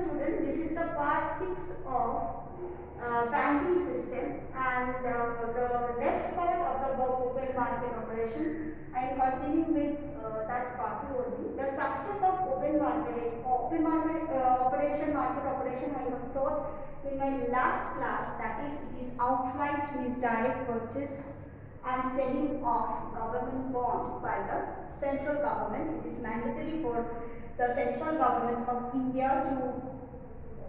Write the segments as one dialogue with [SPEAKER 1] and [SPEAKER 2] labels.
[SPEAKER 1] student, this is the part 6 of banking system, and the next part of the open market operation. I am continuing with that part only. The success of open market operation I have taught in my last class, that is, it is outright means direct purchase and selling of government bond by the central government. It is mandatory for the central government of India to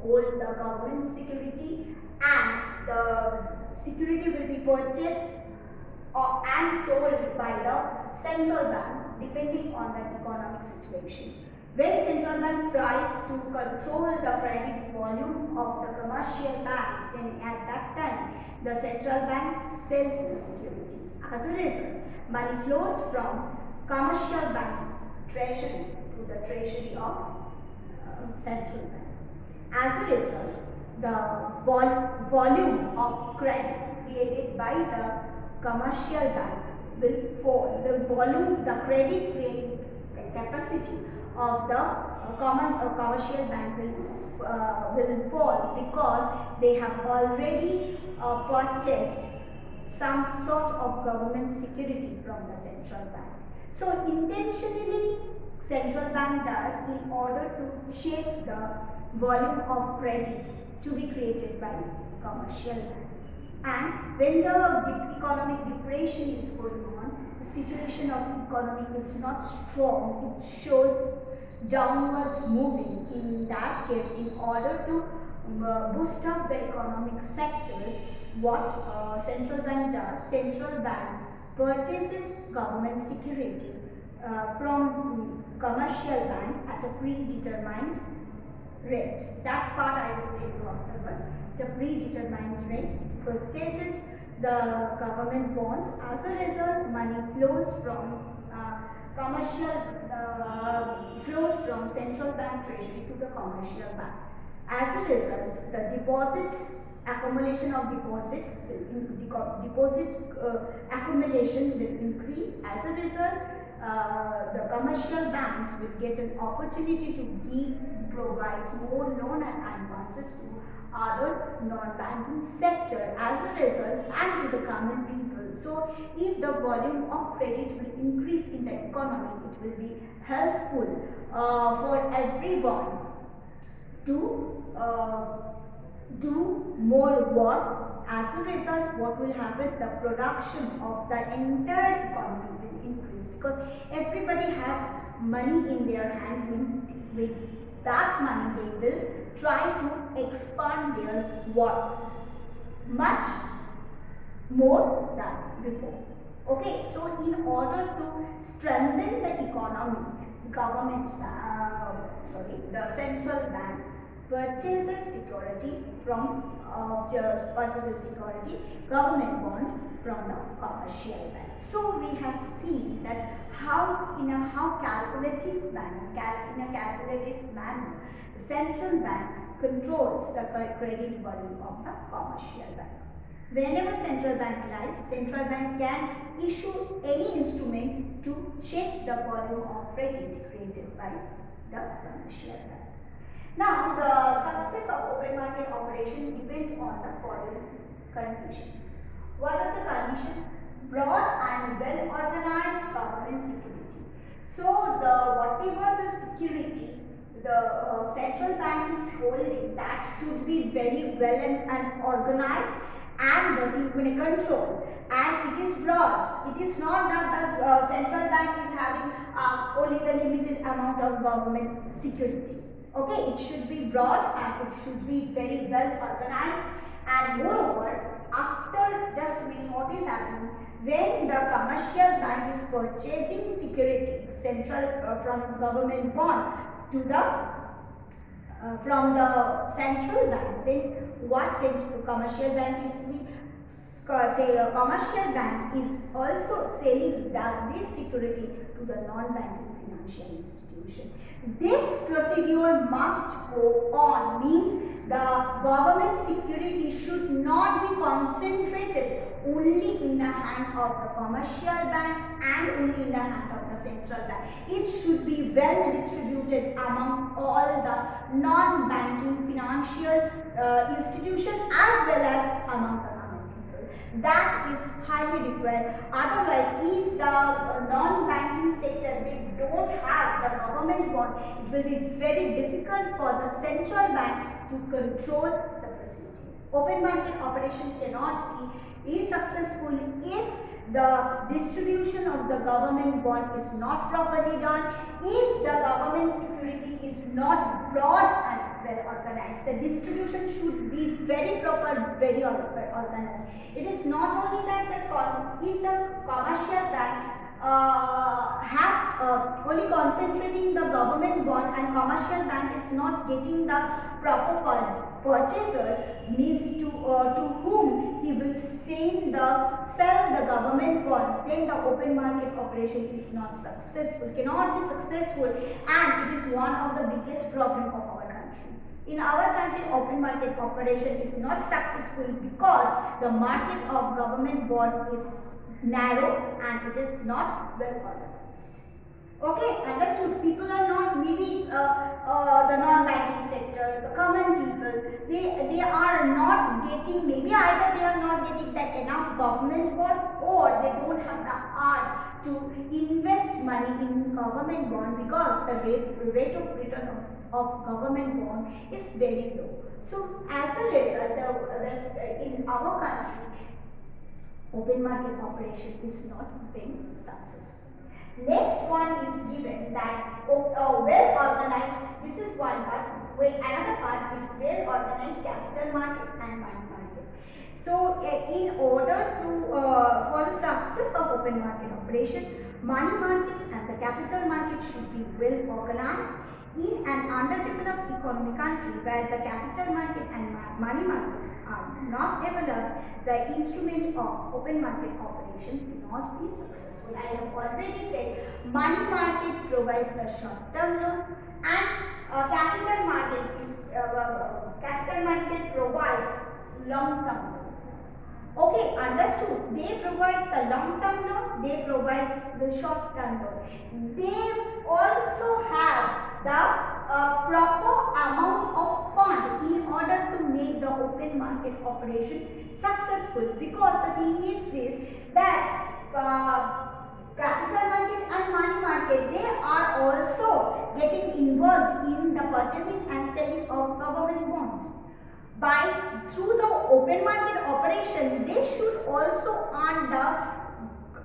[SPEAKER 1] hold the government security, and the security will be purchased and sold by the central bank depending on the economic situation. When central bank tries to control the credit volume of the commercial banks, then at that time the central bank sells the security. As a result, money flows from commercial banks treasury to the treasury of central bank. As a result, the volume of credit created by the commercial bank will fall. The credit creating capacity of the commercial bank will fall, because they have already purchased some sort of government security from the central bank. So intentionally central bank does in order to shape the volume of credit to be created by commercial bank. And when the economic depression is going on, the situation of economy is not strong, it shows downwards moving. In that case, in order to boost up the economic sectors, what central bank does, central bank purchases government security from commercial bank at a predetermined rate. That part I will tell you afterwards. The predetermined rate purchases the government bonds. As a result, money flows from central bank treasury to the commercial bank. As a result, the accumulation of deposits accumulation will increase. As a result, the commercial banks will get an opportunity to provides more loan and advances to other non-banking sector, as a result, and to the common people. So if the volume of credit will increase in the economy, it will be helpful for everyone to do more work. As a result, what will happen? The production of the entire economy will increase, because everybody has money in their hand. With that money, they will try to expand their work much more than before. Okay, so in order to strengthen the economy, the central bank purchases government bond from the commercial bank. So we have seen that in a calculative manner, the central bank controls the credit volume of the commercial bank. Whenever central bank likes, central bank can issue any instrument to check the volume of credit created by the commercial bank. Now, the success of open market operation depends on the following conditions. What are the conditions? Broad and well organized government security. So, whatever the security the central bank is holding, that should be very well and organized and controlled, and it is broad. It is not that the central bank is having only the limited amount of government security. Okay, it should be broad and it should be very well organized, and moreover, after just what is happening, when the commercial bank is purchasing security from government bond to from the central bank, then what commercial bank is commercial bank is also selling this security to the non-banking financial institution. This procedure must go on, means the government security should not be concentrated only in the hand of the commercial bank and only in the hand of the central bank. It should be well distributed among all the non-banking financial institutions as well as among the common people. That is highly required. Otherwise, if the non-banking sector they don't have the government bond, it will be very difficult for the central bank to control the proceeding. Open market operation cannot be successful if the distribution of the government bond is not properly done, if the government security is not broad and well organized. The distribution should be very proper, very organized. It is not only that if the commercial bank have only concentrating the government bond and commercial bank is not getting the proper purchaser, means to whom he will sell the government bond, then the open market operation is not successful, cannot be successful, and it is one of the biggest problem of our country. In our country, open market operation is not successful because the market of government bond is narrow and it is not well organized. Okay, understood. People are not maybe the non-banking sector, the common people. They are not getting, maybe either they are not getting that enough government bond, or they don't have the art to invest money in government bond because the rate of return of government bond is very low. So as a result, in our country, open market operation is not being successful. Next one is given that well organized, this is one part, another part is well organized capital market and money market. So in order to for the success of open market operation, money market and the capital market should be well organized. In an underdeveloped economic country where the capital market and money market are not developed, the instrument of open market operation cannot be successful. I have already said money market provides the short-term loan and capital market provides long-term loan. Okay, understood. They provide the long-term loan, they provide the short-term loan. They also have the proper amount of fund in order to make the open market operation successful, because the thing is this, that capital market and money market, they are also getting involved in the purchasing and selling of government bonds. Through the open market operation, they should also earn the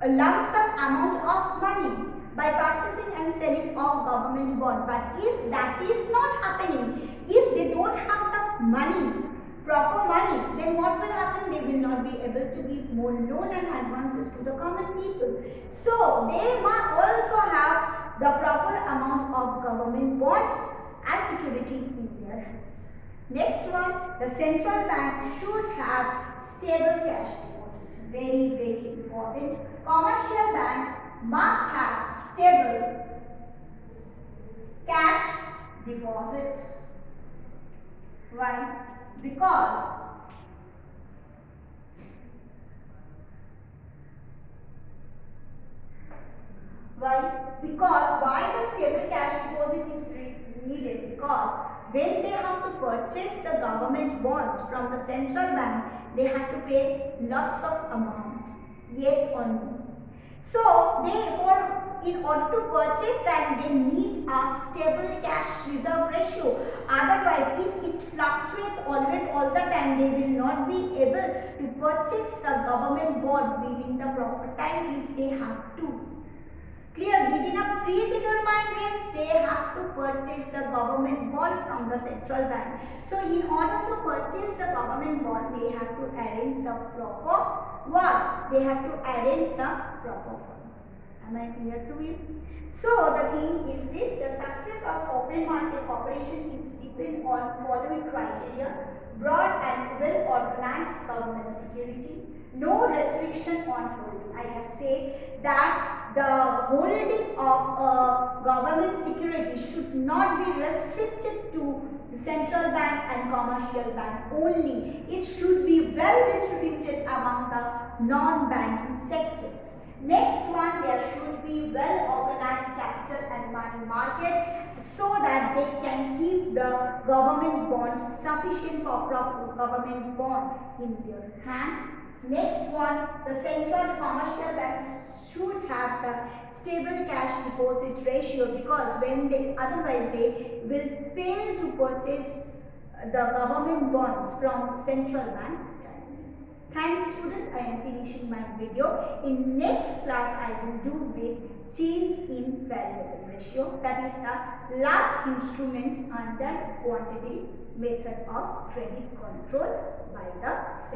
[SPEAKER 1] lump sum amount of money by purchasing and selling of government bond. But if that is not happening, if they don't have the money, proper money, then what will happen? They will not be able to give more loan and advances to the common people. So they must also have the proper amount of government bonds as security in their hands. Next one, the central bank should have stable cash deposits. Very, very important. Commercial bank must have stable cash deposits. Why? Because why the stable cash deposit is needed? Because when they have to purchase the government bond from the central bank, they have to pay lots of amount. Yes or no? So in order to purchase that, they need a stable cash reserve ratio. Otherwise, if it fluctuates always all the time, they will not be able to purchase the government bond within the proper time which they have to. Clear? Within a predetermined rate, they have to purchase the government bond from the central bank. So in order to purchase the government bond, they have to arrange the proper what? They have to arrange the proper fund. Am I clear to you? So the thing is this, the success of open market operation is depend on following criteria: broad and well organized government security, no restriction on holding. I have said that the holding of government security should not be restricted to the central bank and commercial bank only. It should be well distributed among the non-banking sectors. Next one, there should be well organized capital and money market so that they can keep the government bond sufficient for proper government bond in their hand. Next one, the central commercial banks should have the stable cash deposit ratio, because when they otherwise they will fail to purchase the government bonds from central bank. Thanks student, I am finishing my video. In next class I will do with change in variable ratio, that is the last instrument under quantity method of credit control by the